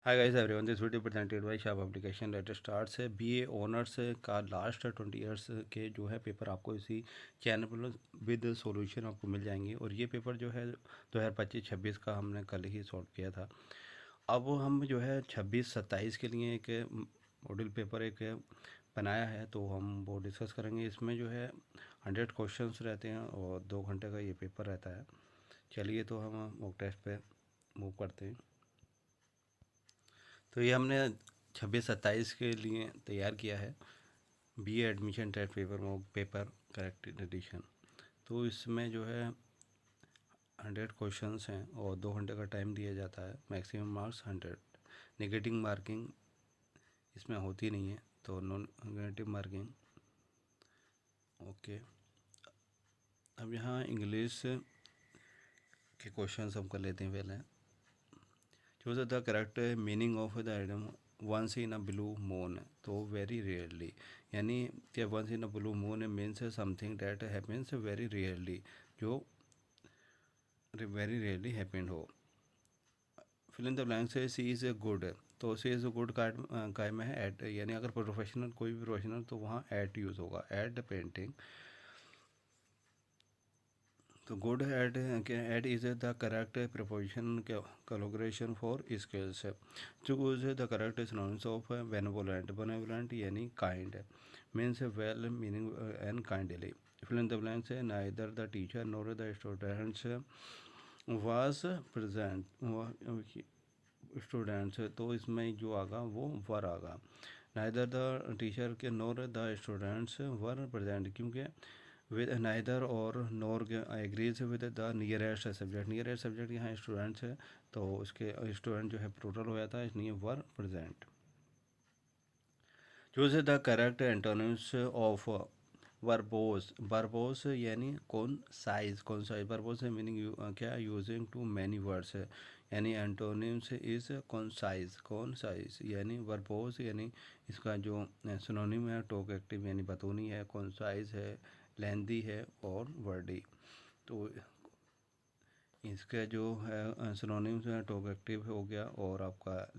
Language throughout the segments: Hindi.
Hi guys everyone, this video presented by shop application. Latest start से बीए ऑनर्स का लास्ट 20 इयर्स के जो है पेपर आपको इसी चैनल पर विद सॉल्यूशन आपको मिल जाएंगे। और ये पेपर जो है 2025-26 का हमने कल ही सॉल्व किया था। अब हम जो है 26-27 के लिए एक मॉडल पेपर एक बनाया है, तो हम वो डिस्कस करेंगे। इसमें जो है 100 क्वेश्चंस रहते हैं और 2 घंटे का ये पेपर रहता है। चलिए तो हम मॉक टेस्ट पे मूव करते हैं। तो ये हमने 26-27 के लिए तैयार किया है, BA admission test paper mock paper corrected edition. तो इसमें जो है 100 क्वेश्चंस हैं और 2 घंटे का टाइम दिया जाता है। Maximum marks 100। नेगेटिव मार्किंग इसमें होती नहीं है, तो नॉन नेगेटिव मार्किंग ओके। अब यहाँ इंग्लिश के क्वेश्चंस हम कर लेते हैं पहले। Choose the correct meaning of the item once in a blue moon. तो वेरी रेयरली, यानी कि once in a blue moon means something that happens very rarely, जो वेरी रेयरली हैपेंड हो। फिल इन द ब्लैंक से सी इज़ गुड। तो सी इज़ गुड काय में है एट, यानी अगर प्रोफेशनल कोई भी प्रोफेशनल तो वहाँ एट यूज़ होगा, एट पेंटिंग। तो good at is the correct preposition collaboration for skills. Choose the correct synonyms of benevolent. Benevolent यानी kind, means well meaning and kindly. Fill in the blanks है neither the teacher nor the students was present. Students तो इसमें जो आगा वो वर आगा। नाइदर द टीचर के nor the students were present, क्योंकि विद नाइदर और nor agrees with the nearest subject. Nearest subject यहाँ स्टूडेंट्स है, तो उसके स्टूडेंट जो है प्लूरल हो जाता है, इसलिए were present. Choose the correct antonyms of verbose. Verbose यानी कौन साइज, कौन साइज। वर्बोस है मीनिंग क्या, यूजिंग टू मैनी वर्ड्स है, यानी एंटोनिम्स इज कौन साइज। कौन साइज यानी वर्बोस, यानी इसका जो सिनोनिम है टोक एक्टिव यानी बतौनी है, कौन साइज है, लेंदी है और वर्डी। तो इसका जो है सिनोनिम्स है टोक एक्टिव हो गया और आपका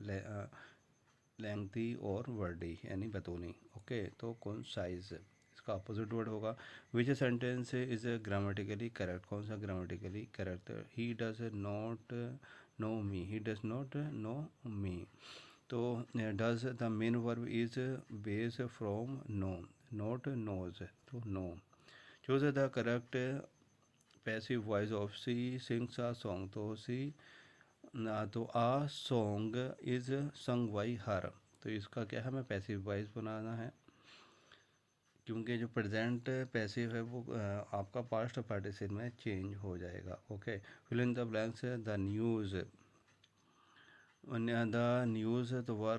लेंथी और वर्डी यानी बतौनी। ओके, तो कौन साइज इसका अपोजिट वर्ड होगा। Which sentence is grammatically correct. कौन सा grammatically correct. He does not know me. He does not know me. तो does the main verb is base from know, not knows, तो know. Choose the correct passive voice of she sings a song. तो सी तो a song is sung by her. तो इसका क्या है, हमें पैसिव वॉइस बनाना है, क्योंकि जो प्रेजेंट पैसिव है वो आपका पास्ट पार्टिसिपल में चेंज हो जाएगा। Okay, fill in the blanks the news. The news तो वर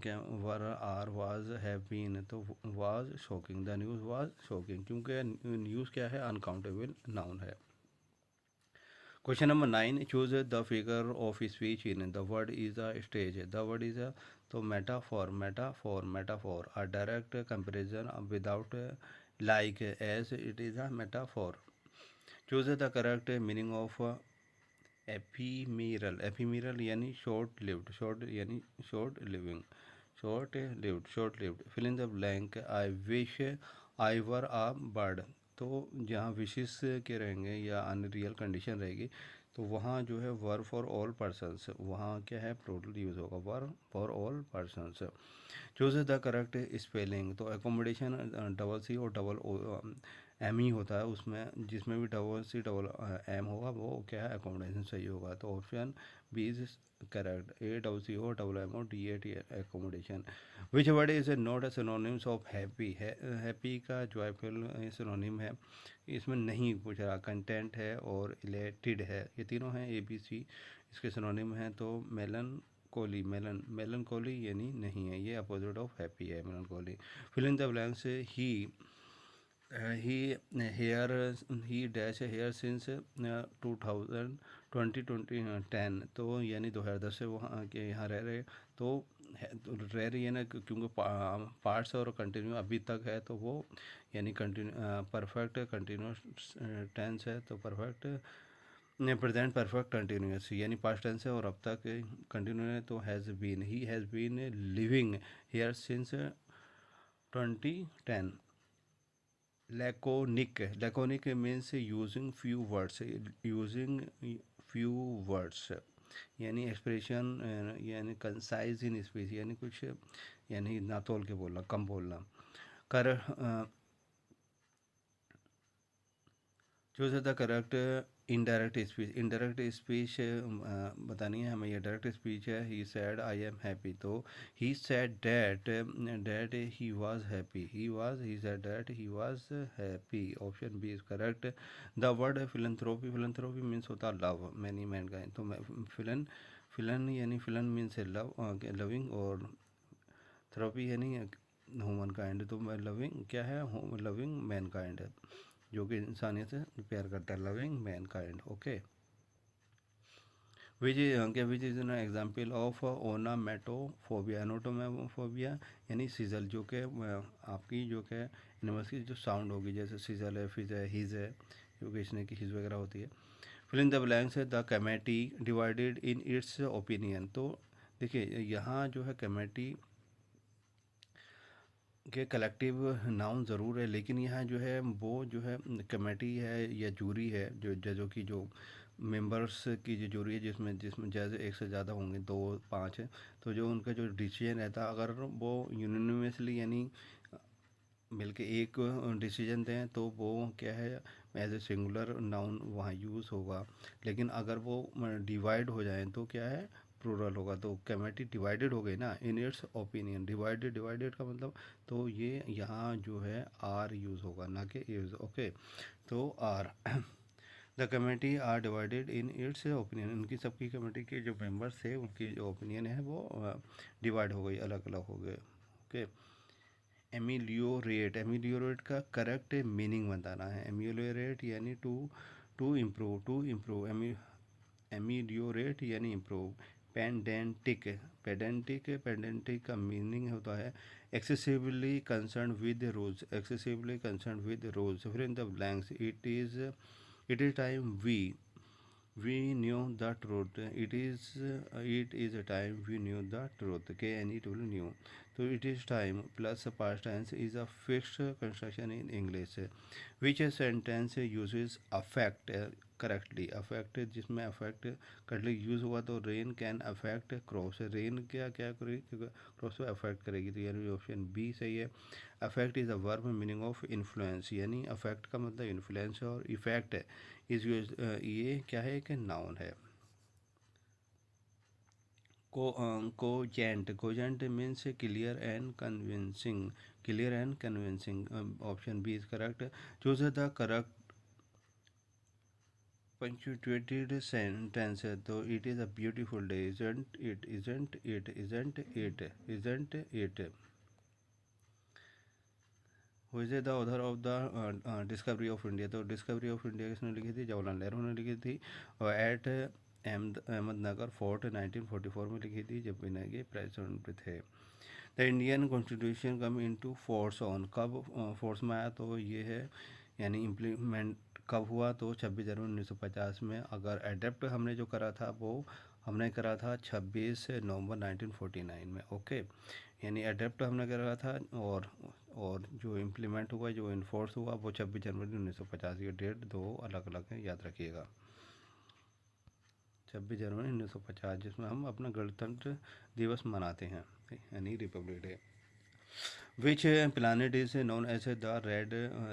क्या, were are was have been, तो was shocking. The news was shocking, क्योंकि न्यूज़ क्या है, अनकाउंटेबल नाउन है। Question number 9. Choose the figure of speech in the word is a stage. The word is a तो metaphor, metaphor, metaphor. A direct comparison without like, as it is a metaphor. Choose the correct meaning of ephemeral. Ephemeral यानी short lived, short यानी short living, short lived, short lived. Fill in the blank. I wish I were a bird. तो जहाँ विशेष के रहेंगे या अनरियल कंडीशन रहेगी, तो वहाँ जो है वर फॉर ऑल पर्सनस, वहाँ क्या है प्लूरल यूज़ होगा, were for all persons. Choose the correct spelling. तो एकोमोडेशन डबल सी और डबल एम ही होता है उसमें, जिसमें भी डबल सी डबल एम होगा वो क्या है एकोमोडेशन सही होगा। तो option B is correct, A double C O double M O D A T accommodation. Which word is not a synonyms of happy. Happy का जॉयफुल सिनोनिम है, इसमें नहीं पूछ रहा, कंटेंट है और इलेटेड है, ये तीनों हैं ए बी सी इसके सिनोनिम हैं। तो मेलन कोली, मेलन मेलनकोली यानी नहीं है, ये अपोजिट ऑफ हैप्पी है melancholy. Fill in the blanks he here he dash here since 2010। तो यानी 2010 से वहाँ के यहाँ रह रहे, तो रह रही है ना, क्योंकि पार्ट्स और कंटिन्यू अभी तक है, तो वो यानी कंटिन्यू परफेक्ट कंटिन्यूस टेंस है, तो परफेक्ट ने प्रेजेंट परफेक्ट कंटिन्यूस यानी पास्ट टेंस है और अब तक कंटिन्यू है तो has been, he has been living here since 2010। Laconic means using few words, using few words यानी एक्सप्रेशन, यानी कंसाइज इन स्पीच यानी कुछ, यानी ना तोल के बोलना, कम बोलना। कर choose the correct indirect speech. Indirect speech बतानी है हमें। ये डायरेक्ट स्पीच है। He said I am happy, तो he said that he was happy, he said that he was happy. Option B is correct. The word philanthropy, philanthropy means होता है लव मैनी मैन का, तो फिलन फिलन यानी फिलन मीन्स लव, लविंग, और थेरेपी यानी ह्यूमन काइंड, तो लविंग क्या है, लविंग मैन काइंड है, जो कि इंसानियत से प्यार करता है, loving mankind. Okay, which is an example of onomatopoeia. Onomatopoeia यानी सीजल, जो कि आपकी जो कि एनिमल्स की जो साउंड होगी, जैसे सीजल है, फिज है, हिज है, जो कि स्नेक की हिज वगैरह होती है। फिल इन द ब्लैंक्स है। The committee divided in its opinion, तो देखिए यहाँ जो है कमेटी के कलेक्टिव नाउन ज़रूर है, लेकिन यहाँ जो है वो जो है कमेटी है या जूरी है, जो जजों की जो मेंबर्स की जो जूरी है, जिसमें जिसमें जज एक से ज़्यादा होंगे, दो पाँच है, तो जो उनका जो डिसीजन रहता है, अगर वो यूनिवर्सली यानी मिलके एक डिसीजन दें, तो वो क्या है, एज ए सिंगुलर नाउन वहाँ यूज़ होगा। लेकिन अगर वो डिवाइड हो जाएं तो क्या है, प्लूरल होगा। तो कमेटी डिवाइडेड हो गई ना इन इट्स ओपिनियन, डिवाइडेड, डिवाइडेड का मतलब, तो ये यहाँ जो है आर यूज़ होगा, ना कि इज। ओके, तो are the committee are divided in its opinion, उनकी सबकी कमेटी के जो मेंबर्स थे उनकी जो ओपिनियन है वो डिवाइड हो गई, अलग अलग हो गए। ओके, एमिलियोरेट, एमिलियोरेट का करेक्ट मीनिंग बताना है। एमिलियोरेट यानी टू इम्प्रूव, एमिलियोरेट यानी इम्प्रूव। पेंडेंटिक, पेडेंटिक का मीनिंग होता है excessively concern with rules, excessively concern with rules. Fill in the blanks, it is time we knew the truth, it is a time we knew the truth, K N E to knew. तो it is time plus past tense is a fixed construction in English, which sentence uses affect correctly. Affect जिसमें अफेक्ट करेक्टली यूज़ हुआ, तो rain can affect crops, rain क्या क्या करेगी, क्रॉप्स को अफेक्ट करेगी, तो यानी ऑप्शन बी सही है। Affect is a verb meaning of influence, यानी अफेक्ट का मतलब इन्फ्लुएंस है, और इफेक्ट इज ये क्या है, कि नाउन है। Cogent means clear and convincing, clear and convincing. Option B is correct. Choose the correct punctuated sentence है, तो it is a beautiful day, isn't it, isn't it, isn't it, isn't it. Who is the author of the Discovery of India, तो डिस्कवरी ऑफ इंडिया किसने लिखी थी, जवाहरलाल नेहरू ने लिखी थी, और एट अहमदनगर फोर्ट 1944 में लिखी थी, जब इन्हें के प्रेसिडेंट थे। The Indian constitution come into force on, कब फोर्स में आया, तो ये है यानी इम्प्लीमेंट कब हुआ, तो 26 जनवरी 1950 में। अगर एडेप्ट हमने जो करा था, वो हमने करा था 26 नवंबर 1949 में। ओके, यानी अडेप्ट हमने करा था, और जो इम्प्लीमेंट हुआ, जो इन्फोर्स हुआ, वो 26 जनवरी 1950। ये डेट दो अलग अलग है, याद रखिएगा। 26 जनवरी 1950, जिसमें हम अपना गणतंत्र दिवस मनाते हैं, यानी Republic Day. Which planet is known as the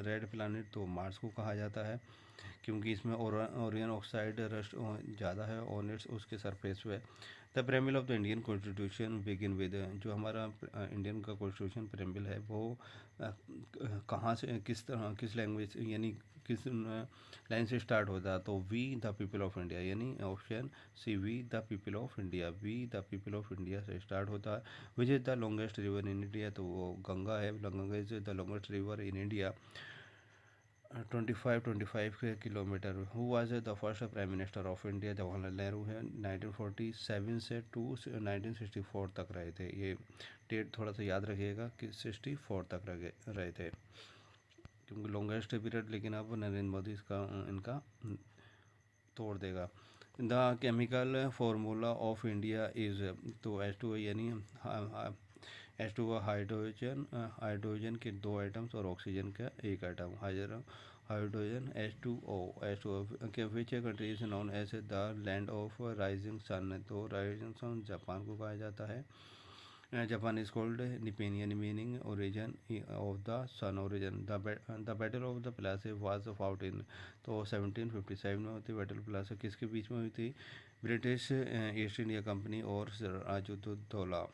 red planet, तो मार्स को कहा जाता है, क्योंकि इसमें ओरियन ऑक्साइड रस्ट ज़्यादा है और इट्स उसके सरफेस पे। The preamble of the Indian constitution begin with, जो हमारा इंडियन का कॉन्स्टिट्यूशन प्रेम्बल है, वो कहाँ से, किस तरह, किस लैंग्वेज यानी किस लाइन से स्टार्ट होता है, तो we the people of India, यानी option C we the people of India, we the people of India से स्टार्ट होता है। Which is the longest river in India, तो वो गंगा है, Ganga is the longest river in India, 25 kilometre. Who was the first prime minister of India, Jawaharlal Nehru है, 1947 से टू 1964 तक रहे थे। ये डेट थोड़ा सा याद रखिएगा कि 64 तक रहे थे, क्योंकि लॉन्गेस्ट पीरियड, लेकिन अब नरेंद्र मोदी इसका इनका तोड़ देगा। The chemical formula of India is, तो H2O यानी H2O हाइड्रोजन के दो आइटम्स और ऑक्सीजन का एक आइटम, हाइड्रोजन H2O के which country is known as the land of rising sun, तो राइजिंग सन जापान को कहा जाता है। Japan is called Nipponian meaning origin of the sun origin. The battle of the Plassey was fought in, तो 1757 में होती बैटल प्लासी किसके बीच में हुई थी? ब्रिटिश ईस्ट इंडिया कंपनी और सिराजुद्दौला।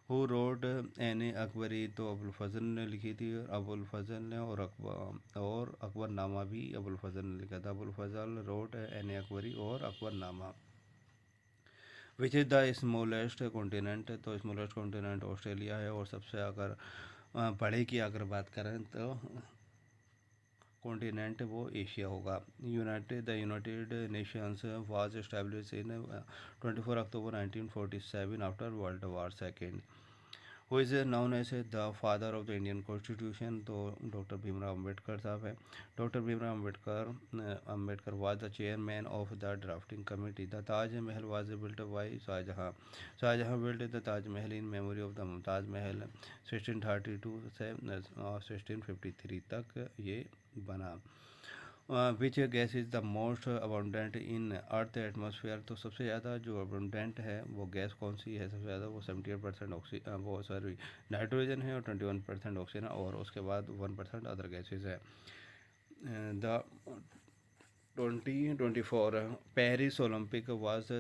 हु रोड एन अकबरी, तो अबुल फजल ने लिखी थी, अबुल फजल ने, और अकबरनामा भी अबुल फजल ने लिखा था। अबुल फजल रोड एन अकबरी और अकबरनामा। विच इज़ द स्मॉलेस्ट कॉन्टिनेंट, तो स्मॉलेस्ट कॉन्टिनेंट ऑस्ट्रेलिया है। और सबसे अगर बड़े की अगर बात करें तो कॉन्टिनेंट वो एशिया होगा। United Nations was establish in 24 October 1947 after World War second. Who is known as the father of the Indian constitution, तो डॉक्टर भीमराव अम्बेडकर साहब हैं। Doctor Bhimrao Ambedkar was the chairman of the drafting committee. The Taj Mahal was built by Shahjahan. Shahjahan built the Taj Mahal in memory of the Mumtaz Mahal. 1632 से 1653 तक ये बना। Which gas is the most abundant in earth atmosphere, तो सबसे ज़्यादा जो अबाउंडेंट है वो गैस कौन सी है? सबसे ज़्यादा वो 78% वो सॉरी नाइट्रोजन है, और 21% ऑक्सीजन, और उसके बाद 1% अदर गैसेज है। The 2024 Paris Olympic was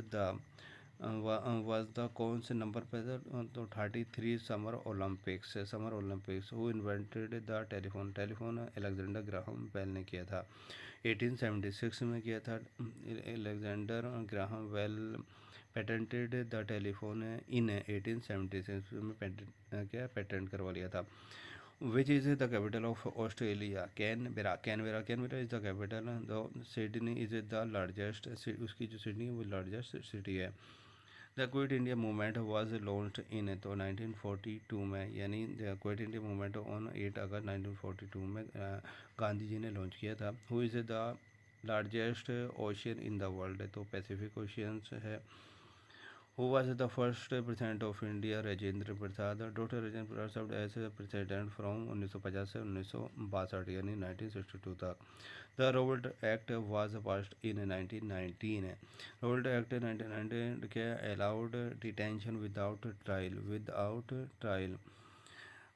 the कौन से नंबर पर था? तो 33 summer Olympics. Who invented the telephone, telephone Alexander Graham Bell ने किया था। 1876 में किया था। Alexander Graham Bell patented the telephone in 1876 में पेटेंट करवा लिया था। Which is the capital of Australia? Canberra is the capital. The Sydney is the largest, उसकी जो सिडनी है वो लार्जेस्ट सिटी है। The Quit India Movement was launched in, तो 1942 में, यानी the Quit India Movement on 8 August 1942 में गांधी जी ने लॉन्च किया था। Who is the largest ocean in the world, तो पैसिफिक ओशियंस है। Who was the first president of India? Rajendra Prasad. Doctor Rajendra Prasad served as president from 1950 से 1962 यानी 1962 तक। The Rowlatt Act was passed in 1919। Robot act 1919 के allowed detention without trial.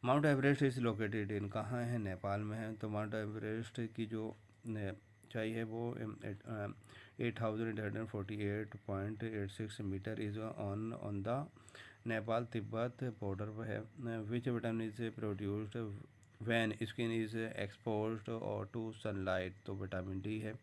Mount Everest is located in, कहाँ है? नेपाल में है। तो माउंट एवरेस्ट की जो ऊंचाई है वो 8848.86 metre is on the Nepal Tibet border पर है। Which vitamin is produced when skin is exposed और टू सनलाइट, तो विटामिन डी है।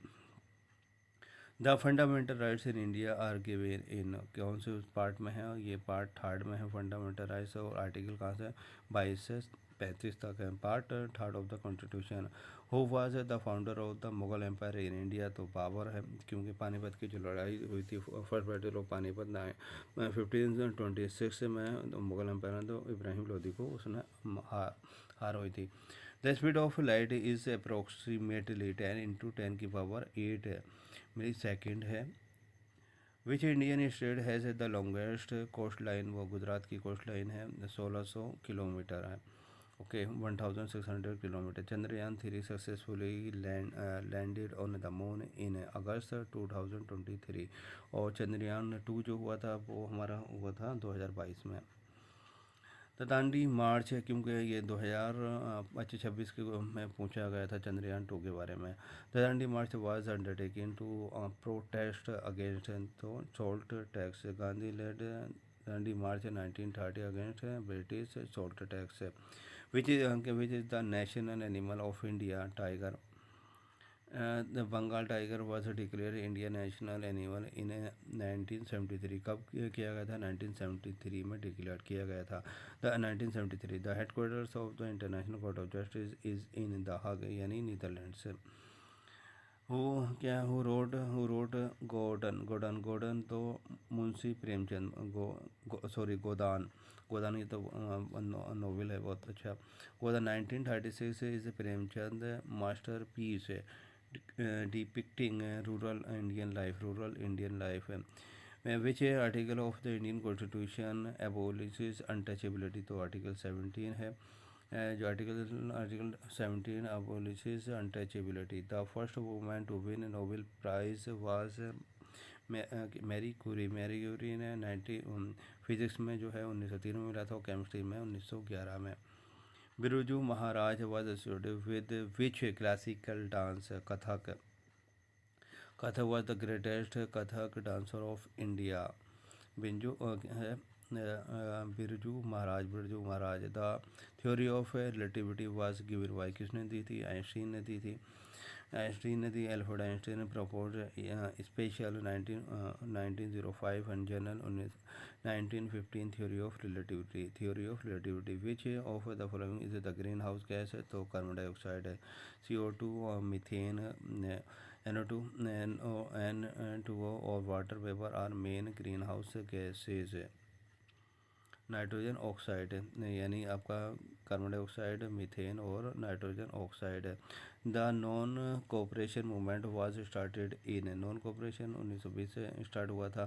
The fundamental rights in India are given in, कौन से उस पार्ट में है? ये पार्ट 3 में है फंडामेंटल राइट्स, और आर्टिकल कहाँ से? 22 से 35 तक है। Part 3 of the constitution. Who was the founder of the Mughal empire in India? तो बाबर है, क्योंकि पानीपत की जो लड़ाई हुई थी, फर्स्ट बैटल ऑफ पानीपत 1526 में, तो मुगल एम्पायर ने तो इब्राहिम लोदी को उसने हार हुई थी। The speed of light is approximately 10 × 10 की पावर 8 मिली सेकेंड है। Which Indian state has the longest coast line? वो गुजरात की कोस्ट लाइन है, 1600 किलोमीटर है। Okay, 1600 kilometre. Chandrayaan 3 successfully landed on the moon in August 2023, और चंद्रयान 2 जो हुआ था वो हमारा हुआ था 2022 में। तो दांडी मार्च है, क्योंकि ये 2026 के में पूछा गया था चंद्रयान 2 के बारे में। The Dandi march was undertaking to protest against तो salt tax. Gandhi led Dandi march 1930 against British salt tax. Which is the national animal of India? Tiger. The Bengal tiger was declare India national animal in 1973। कब किया गया था? 1973 में डिक्लेयर किया गया था। The 1973 the headquarters of the international court of justice is in the हाग, यानी नीदरलैंड्स। हु रोड गोडन तो मुंशी प्रेमचंद। गोदान ये तो नोवेल है बहुत अच्छा। गोदान 1936 इज़ प्रेमचंद मास्टर पीस है। depicting rural Indian life. Which article of the Indian Constitution abolishes untouchability? तो आर्टिकल 17 है। जो article 17 abolishes untouchability. The first woman to win a Nobel Prize was Marie Curie ने 19 फिजिक्स में जो है 1903 में मिला था, और केमिस्ट्री में 1911 में। Birju Maharaj was associated with which classical dance? Kathak. Kathak was the greatest Kathak dancer of India. बिंजू है Birju Maharaj. The theory of relativity was given by, किसने दी थी? आइंस्टीन ने दी थी। एल्बर्ट आइंस्टीन ने propose special 1905 and general 1915 theory of relativity. Which of the following is the green house gas? तो कार्बन डाइऑक्साइड है। CO2 और मीथेन, NO2, N2O और water vapour are main green house gases. Nitrogen oxide यानी आपका कार्बन डाइऑक्साइड, मीथेन और nitrogen oxide. The non cooperation movement was started in, non cooperation 1920 से स्टार्ट हुआ था।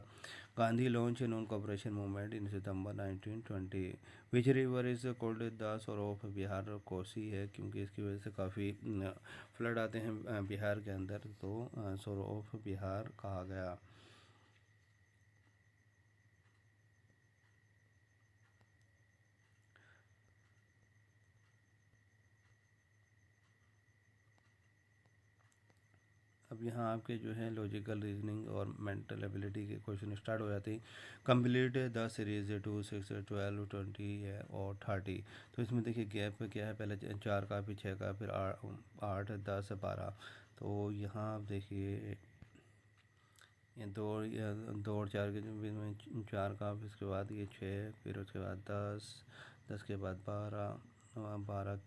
Gandhi launch non cooperation movement in September 1920। Which river is called the सोर ऑफ बिहार? कोसी है, क्योंकि इसकी वजह से काफ़ी फ्लड आते हैं बिहार के अंदर, तो सोर ऑफ बिहार कहा गया। अब यहाँ आपके जो है लॉजिकल रीजनिंग और मेंटल एबिलिटी के क्वेश्चन स्टार्ट हो जाते हैं। कंप्लीट द सीरीज 2, 6, 12, 20 है और 30। तो इसमें देखिए गैप क्या है, पहले 4 का, फिर 6 का, फिर 8, 10, 12। तो यहाँ आप देखिए ये दो और 4 के बीच में 4 का, फिर उसके बाद ये 6, फिर उसके बाद 10, 10 के बाद 12,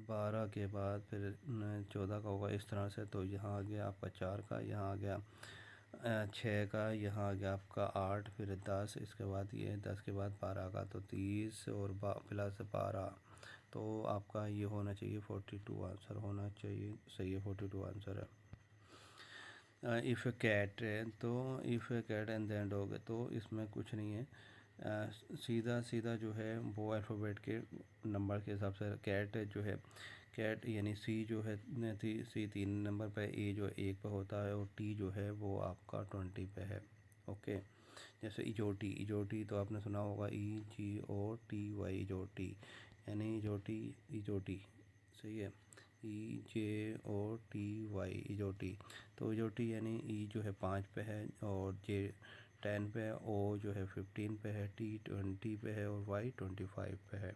12 के बाद फिर 14 का होगा, इस तरह से। तो यहाँ आ गया आपका 4 का, यहाँ आ गया 6 का, यहाँ आ गया आपका 8, फिर 10, इसके बाद ये 10 के बाद 12 का, तो 30 और प्लस 12। तो आपका ये होना चाहिए 42 आंसर होना चाहिए, सही है, 42 आंसर है। इफ़ कैट है तो if cat and then dog है, तो इसमें कुछ नहीं है। सीधा सीधा जो है वो अल्फ़ाबेट के नंबर के हिसाब से कैट जो है, कैट यानी सी जो है सी 3 नंबर पे, ए जो 1 पे होता है, और टी जो है वो आपका 20 पे है। ओके, जैसे इजोटी तो आपने सुना होगा, EGOTY इजोटी, यानी इजोटी सही है, EJOTY इजोटी। तो इजोटी यानी ई जो है 5 पे है, और जे 10 पे है, ओ जो है 15 पे है, टी 20 पे है, और वाई 25 पे है।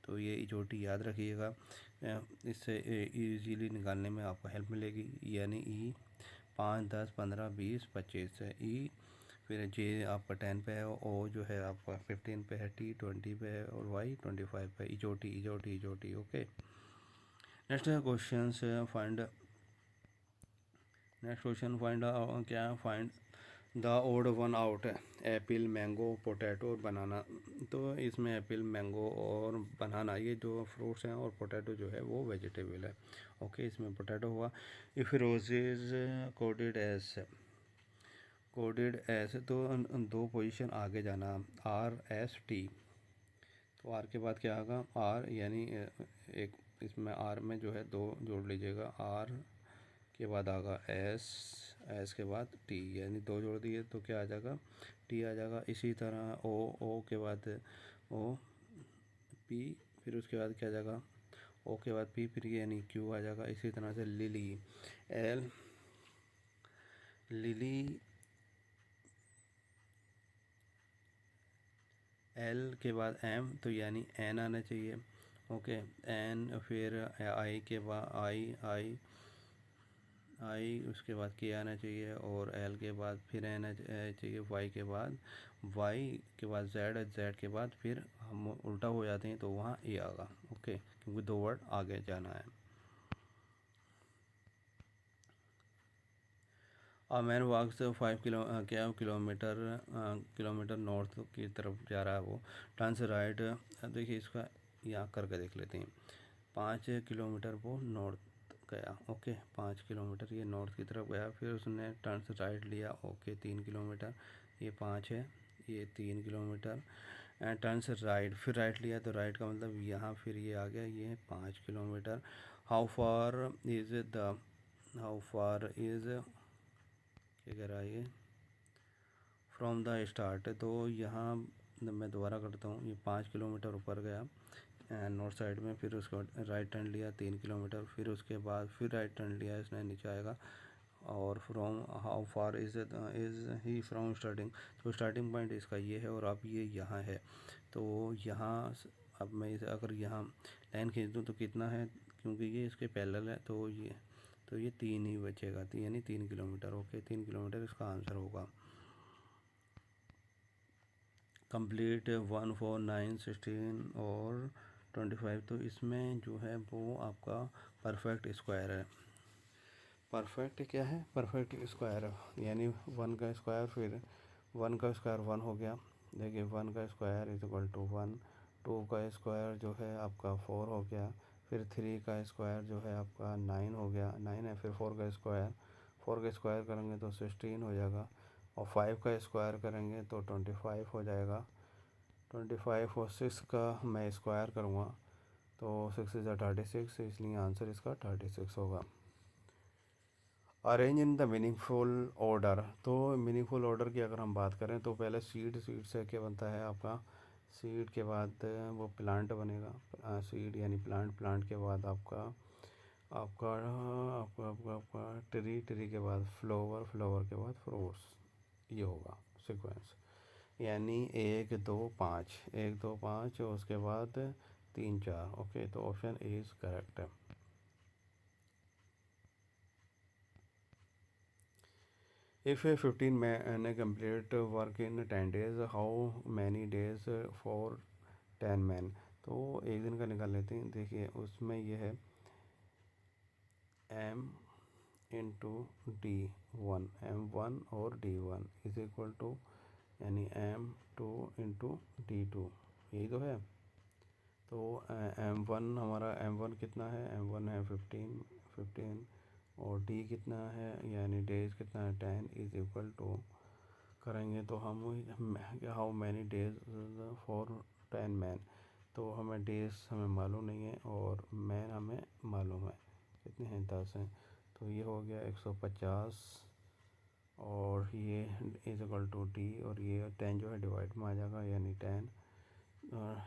तो ये इजोटी याद रखिएगा, इससे इजीली निकालने में आपको हेल्प मिलेगी। यानी ई 5, 10, 15, 20, 25 है ई, फिर जे आपका 10 पे है, ओ जो है आपका 15 पे है, टी 20 पे है, और वाई 25 पे। इजोटी। ओके, नेक्स्ट क्वेश्चन फाइंड क्या है? Find the odd one out. Apple, mango, potato और बनाना। तो इसमें एप्पल, मैंगो और बनाना ये जो फ्रूट्स हैं, और पोटैटो जो है वो वेजिटेबल है। ओके, इसमें पोटैटो हुआ। इफ़ रोजेज कोडेड एस तो 2 पोजीशन आगे जाना, RST। तो आर के बाद क्या आएगा? आर यानी एक, इसमें आर में जो है 2 जोड़ लीजिएगा, आर के बाद आएगा एस के बाद टी, यानी 2 जोड़ दिए तो क्या आ जाएगा? टी आ जाएगा। इसी तरह ओ के बाद ओ पी, फिर उसके बाद क्या आ जाएगा? ओ के बाद पी, फिर यानी क्यू आ जाएगा। इसी तरह से लिली, एल के बाद एम, तो यानी एन आना चाहिए। ओके, एन, फिर आई के बाद आई उसके बाद के आना चाहिए, और एल के बाद फिर आना चाहिए, वाई के बाद जेड के बाद फिर हम उल्टा हो जाते हैं, तो वहाँ ए आएगा। ओके, क्योंकि 2 वर्ड आगे जाना है। मैन वॉक्स 5 किलोमीटर नॉर्थ की तरफ जा रहा है वो, टर्न्स राइट। देखिए इसका यहाँ करके देख लेते हैं। 5 किलोमीटर वो नॉर्थ गया, ओके 5 किलोमीटर ये नॉर्थ की तरफ गया। फिर उसने टर्न से राइट लिया, ओके 3 किलोमीटर, ये 5 है, ये 3 किलोमीटर। एंड टर्न से राइट, फिर राइट लिया तो राइट का मतलब यहाँ, फिर ये आ गया, ये 5 kilometre. How far is the, how far is, क्या कह रहा है ये, फ्रॉम द स्टार्ट। तो यहाँ मैं दोबारा करता हूँ, ये 5 किलोमीटर ऊपर गया नॉर्थ साइड में, फिर उसको राइट टर्न लिया 3 किलोमीटर, फिर उसके बाद फिर राइट टर्न लिया, इसने नीचे आएगा। और from, how far is he from starting, तो स्टार्टिंग पॉइंट इसका ये है और अब ये यहाँ है। तो यहाँ अब मैं इसे अगर यहाँ लाइन खींच दूँ तो कितना है, क्योंकि ये इसके पैरेलल है, तो ये 3 ही बचेगा, यानी 3 किलोमीटर, ओके 3 किलोमीटर इसका आंसर होगा। कंप्लीट 1, 4, 9, 16 और 25। तो इसमें जो है वो आपका परफेक्ट स्क्वायर है। परफेक्ट क्या है, परफेक्ट स्क्वायर, यानी 1 का स्क्वायर, फिर 1 का स्क्वायर 1 हो गया, देखिए 1 का स्क्वायर इज इक्वल टू 1। 2 का स्क्वायर जो है आपका 4 हो गया, फिर 3 का स्क्वायर जो है आपका 9 हो गया, 9 है। फिर 4 का स्क्वायर, 4 का स्क्वायर करेंगे तो 16 हो जाएगा, और 5 का स्क्वायर करेंगे तो 25 हो जाएगा। 25 और 6 का मैं स्क्वायर करूँगा तो 6 इज़ 36, इसलिए आंसर इसका 36 होगा। Arrange in the meaningful order, तो मीनिंगफुल ऑर्डर की अगर हम बात करें तो पहले सीड से क्या बनता है आपका, सीड के बाद वो प्लांट बनेगा, सीड यानी प्लांट के बाद आपका आपका आपका आपका आपका ट्री के बाद फ्लावर के बाद फ्रूट्स, ये होगा सीक्वेंस। यानी 1, 2, 5, 1, 2, 5 और उसके बाद 3, 4, ओके। तो ऑप्शन ए इज़ करेक्ट है। If a 15 man complete work in 10 days, how many days for 10 men? तो एक दिन का निकाल लेते हैं, देखिए उसमें ये है m इंटू M1 और D1 इज इक्वल टू, यानी M2 इंटू D2, यही तो है। तो M1 हमारा, M1 कितना है, M1 है 15, और D कितना है, यानी डेज कितना है 10, इज इक्वल टू, करेंगे तो हम how many days for 10 man. तो हमें डेज हमें मालूम नहीं है और मैन हमें मालूम है, कितने हैं 10 हैं। तो ये हो गया 150, और ये इज इक्वल टू डी, और ये 10 जो है डिवाइड में आ जाएगा, यानी 10,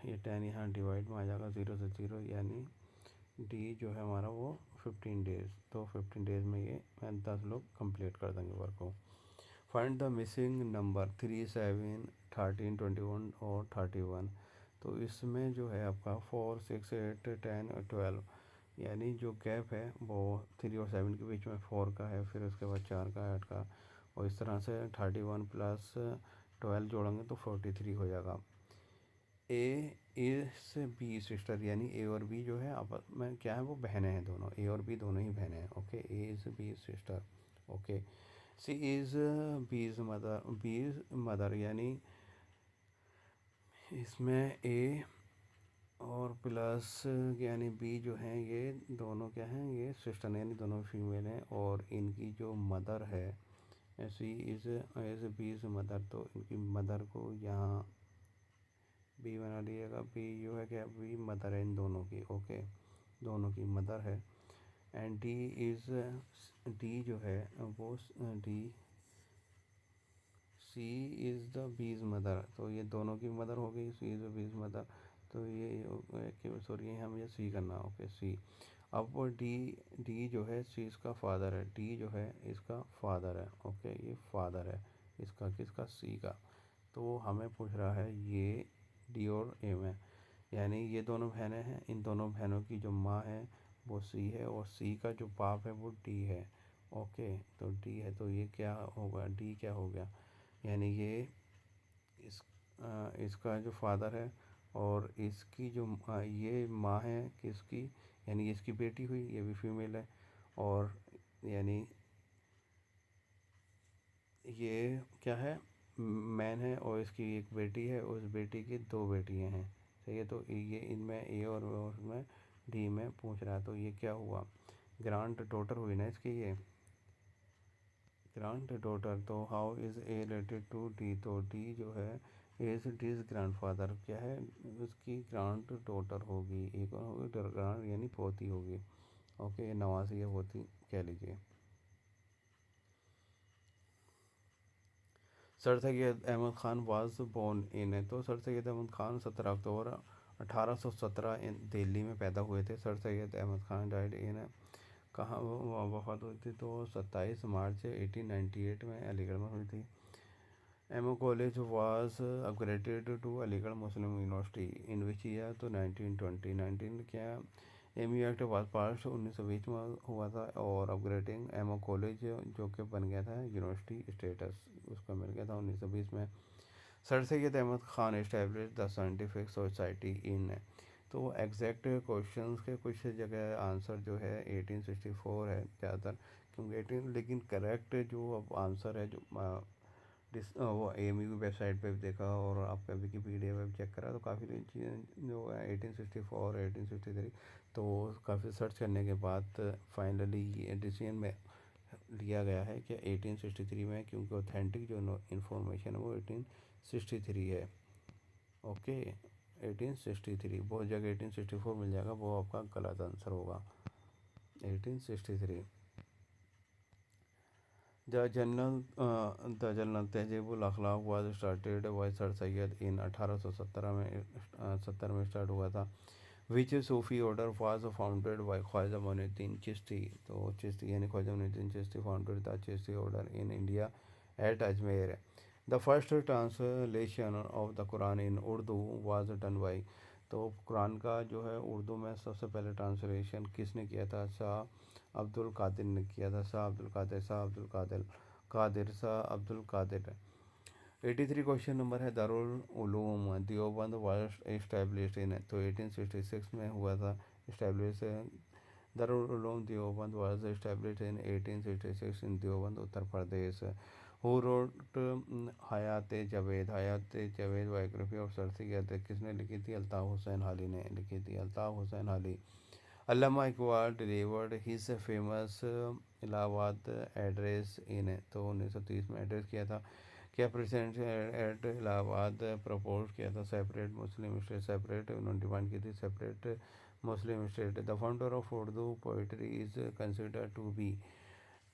ये 10 यहाँ डिवाइड में आ जाएगा 0 से 0, यानी डी जो है हमारा वो 15 डेज़। तो 15 डेज़ में ये 10 लोग कंप्लीट कर देंगे वर्क को। फाइंड द मिसिंग नंबर 3, 7, 13, 21 और 31। तो इसमें जो है आपका 4, 6, 8, 10 और 12, यानी जो गैप है वो 3 और 7 के बीच में 4 का है, फिर उसके बाद 4 का, 8 का, और इस तरह से 31 प्लस 12 जोड़ेंगे तो 43 हो जाएगा। ए से बी सिस्टर, यानी ए और बी जो है आपस में क्या है, वो बहनें हैं दोनों, ए और बी दोनों ही बहनें हैं, okay. A is B sister, okay. C is B is mother, यानी इसमें ए और प्लस, यानी बी जो हैं ये दोनों क्या हैं, ये सिस्टर, यानी दोनों फीमेल हैं, और इनकी जो मदर है, she is as B is mother, तो इनकी मदर को यहाँ बी बना लीजिएगा। बी जो है क्या, बी मदर है इन दोनों की, ओके, दोनों की मदर है। एंड डी इज़, डी जो है वो D, C is the bees mother, तो ये दोनों की मदर हो गई, सी इज़ द बीज मदर। तो ये सॉरी यहाँ मुझे सी करना, ओके सी। अब वो डी जो है सी इसका फादर है, डी जो है इसका फादर है, ओके, ये फादर है इसका, किसका, सी का। तो हमें पूछ रहा है ये डी और ए में, यानी ये दोनों बहनें हैं, इन दोनों बहनों की जो माँ है वो सी है, और सी का जो बाप है वो डी है, ओके। तो डी है, तो ये क्या होगा, डी क्या हो गया, यानी ये इस इसका जो फादर है, और इसकी जो ये माँ है किसकी, यानी ये इसकी बेटी हुई, ये भी फीमेल है, और यानी ये क्या है, मैन है, और इसकी एक बेटी है, और उस बेटी की 2 बेटियां हैं, सही है। तो ये इनमें ए और उसमें डी में पूछ रहा है, तो ये क्या हुआ, ग्रांट डॉटर हुई ना इसकी ये, ग्रांट डॉटर। तो how is A related to D, तो डी जो है इज डीज ग्रैंडफादर क्या है, उसकी ग्रांट डॉटर होगी, एक और होगी ग्रांड यानी पोती होगी। ओके, ये नवासी या पोती कह लीजिए। Sir Syed Ahmad Khan was born in, तो सर सैयद अहमद ख़ान 17 अक्टूबर 1817 इन दिल्ली में पैदा हुए थे। Sir Syed Ahmad Khan died in, कहाँ वफात हुई थी, तो 27 मार्च 1898 में अलीगढ़ में हुई थी। MO college was upgraded to Aligarh Muslim University in which year, तो 1920 19 क्या, एमयू एक्ट वाज पास 1920 में हुआ था, और अपग्रेडिंग एमओ कॉलेज जो कि बन गया था यूनिवर्सिटी स्टेटस उसको मिल गया था 1920 में। Sir Syed Ahmad Khan establish the Scientific Society in, तो एग्जैक्ट क्वेश्चंस के कुछ जगह आंसर जो है 1864 है ज़्यादातर, क्योंकि 18, लेकिन करेक्ट जो अब आंसर है जो वो एएमयू की वेबसाइट पे भी देखा और आपका विकीपीडिया पे भी चेक करा, तो काफ़ी चीज़ें जो है 1864 1863, तो काफ़ी सर्च करने के बाद फाइनली ये डिसीजन में लिया गया है कि 1863 में, क्योंकि ऑथेंटिक जो इंफॉर्मेशन है वो 1863 है। ओके, 1863, बहुत जगह 1864 मिल जाएगा, वो आपका गलत आंसर होगा, 1863। The journal Tahzibul Akhlaq was started by sir Syed in 1817 में 70 में स्टार्ट हुआ था। Which Sufi order was founded by Khwaja Moinuddin Chishti, तो चिश्ती यानी Khwaja Moinuddin Chishti founded the Chishti order in India at Ajmer. The first translation of the Quran in Urdu was done by, तो कुरान का जो है उर्दू में सबसे पहले ट्रांसलेशन किसने किया था, शाह अब्दुल कादिर ने किया था, शाह अब्दुल कादिर, शाह अब्दुल कादिर कादिर शाह अब्दुल कादिर। 83 क्वेश्चन नंबर है, Darul Uloom Deoband was established in, तो 1866 में हुआ था establish. Darul Uloom Deoband was established in 1866 in Deoband Uttar Pradesh. Who wrote Hayat Javed biography of Sir Syed किसने लिखी थी, अल्ताफ़ हुसैन हाली ने लिखी थी, Altaf Hussain Hali. Allama Iqbal delivered his famous Allahabad address in, तो 1930 में एड्रेस किया था। क्या प्रेसिडेंट एट इलाहाबाद प्रपोज किया था सेपरेट मुस्लिम स्टेट, सेपरेट उन्होंने डिमांड की थी separate Muslim state. The founder of Urdu poetry is consider to be,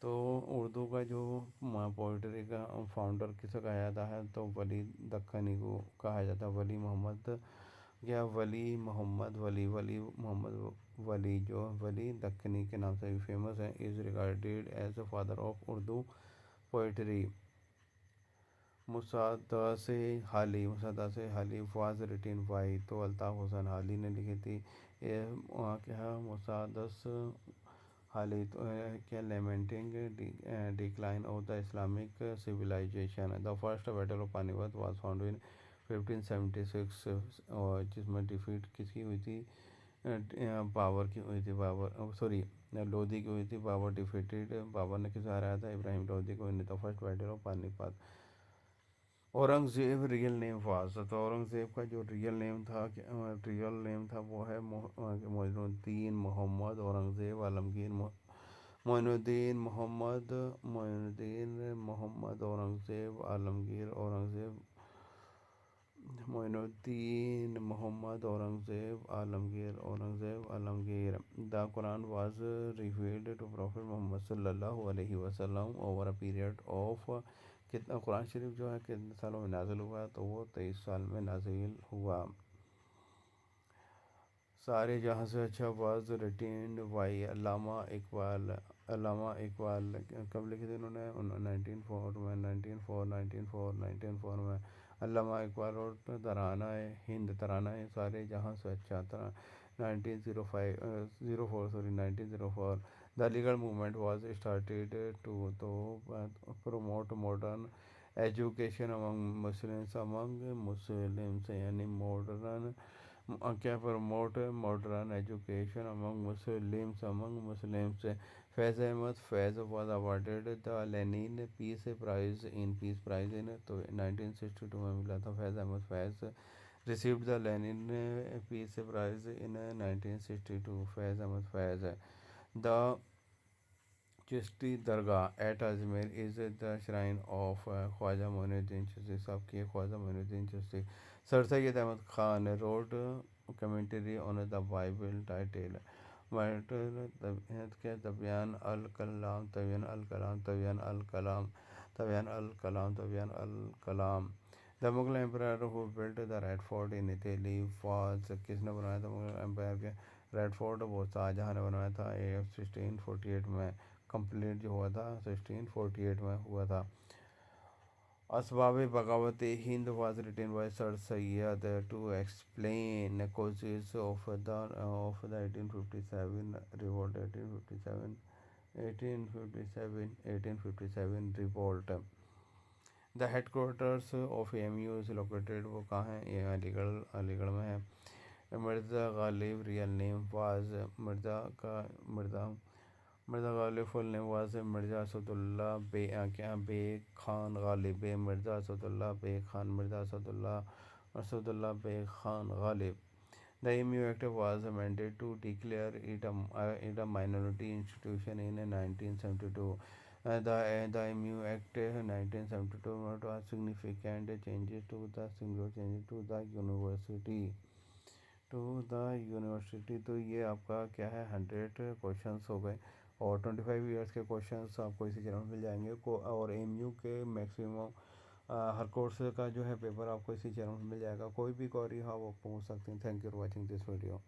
तो उर्दू का जो पोइट्री का फाउंडर किसे कहा जाता है, तो वली दक्कनी को कहा जाता है, वली मोहम्मद, या वली मोहम्मद वली वली मोहम्मद वली, जो वली दक्कनी के नाम से भी फेमस है, is regarded as the father of Urdu poetry. मुसादा से हाली वाज रिटन बाई, तो अल्ताफ़ हुसैन हाली ने लिखी थी। ये क्या मुसादस हाली, तो क्या lamenting decline of the Islamic civilisation. The first battle of Panipat was found in 1576, और जिसमें डिफीट किसकी हुई थी, बाबर की हुई थी, बाबर सॉरी लोधी की हुई थी, बाबर डिफीटेड, बाबर ने किसे हराया था, इब्राहिम लोधी को in the first battle of Panipat. Aurangzeb real name was, तो औरंगज़ेब का जो रियल नेम था वो है Moinuddin Mohammad Aurangzeb Alamgir Moinuddin Mohammad Aurangzeb Alamgir Aurangzeb Moinuddin Mohammad Aurangzeb Alamgir. The Quran was revealed to prophet Mohammad सल्लल्लाहु अलैहि वसल्लम ओवर अ पीरियड ऑफ, कितना कुरान शरीफ जो है कितने सालों में नाजिल हुआ, तो वो 23 साल में नाजिल हुआ। सारे जहाँ से अच्छा वाज रिटेन्ड बाई अल्लामा इकबाल कब लिखे थे इन्होंने, 1904 में अल्लामा इकबाल और तराना है सारे जहाँ से अच्छा था, 1904 the Aligarh movement was started to, to promote modern education among Muslims यानी मॉडर्न क्या promote modern education among Muslims. Faiz Ahmad Faiz was awarded the Lenin peace prize in, तो 1962 में मिला था Faiz Ahmad Faiz received the Lenin peace prize in 1962, Faiz Ahmad Faiz. The Chishti dargah at Ajmer is the shrine of Khwaja Moinuddin Chishti Sahab की Khwaja Moinuddin Chishti. Sir Syed Ahmad Khan wrote commentary on the Bible title के Tabyin al Kalam Tabyin al Kalam Tabyin al Kalam Tabyin al Kalam Tabyin al Kalam. The Mughal empire who built the Red Fort in Delhi was किसने बनाया था मुगल एम्पायर के रेड फोर्ट? वो शाहजहाँ ने बनवाया था। ये 1648 में कंप्लीट जो हुआ था, 1648 में हुआ था। Asbab Baghawat Hind was written by sir Syed to explain causes of the 1857 revolt 1857 revolt। The headquarters of AMU is located, वो कहाँ है? ये अलीगढ़ में है। Mirza Ghalib real name was Mirza Ghalib full name was Mirza Asadullah Beg Khan Ghalib Mirza Asadullah Beg Khan Mirza Asadullah Beg Khan Ghalib. The EMU Act was amended to declare it a minority institution in 1972. The EMU Act 1972 was significant changes to the university। तो ये आपका क्या है, 100 क्वेश्चंस हो गए और 25 ईयर्स के क्वेश्चंस आपको इसी चैनल में मिल जाएंगे और एमयू के मैक्सिमम हर कोर्स का जो है पेपर आपको इसी चैनल में मिल जाएगा। कोई भी क्वेरी हो आप पूछ सकते हैं। Thank you for watching this video.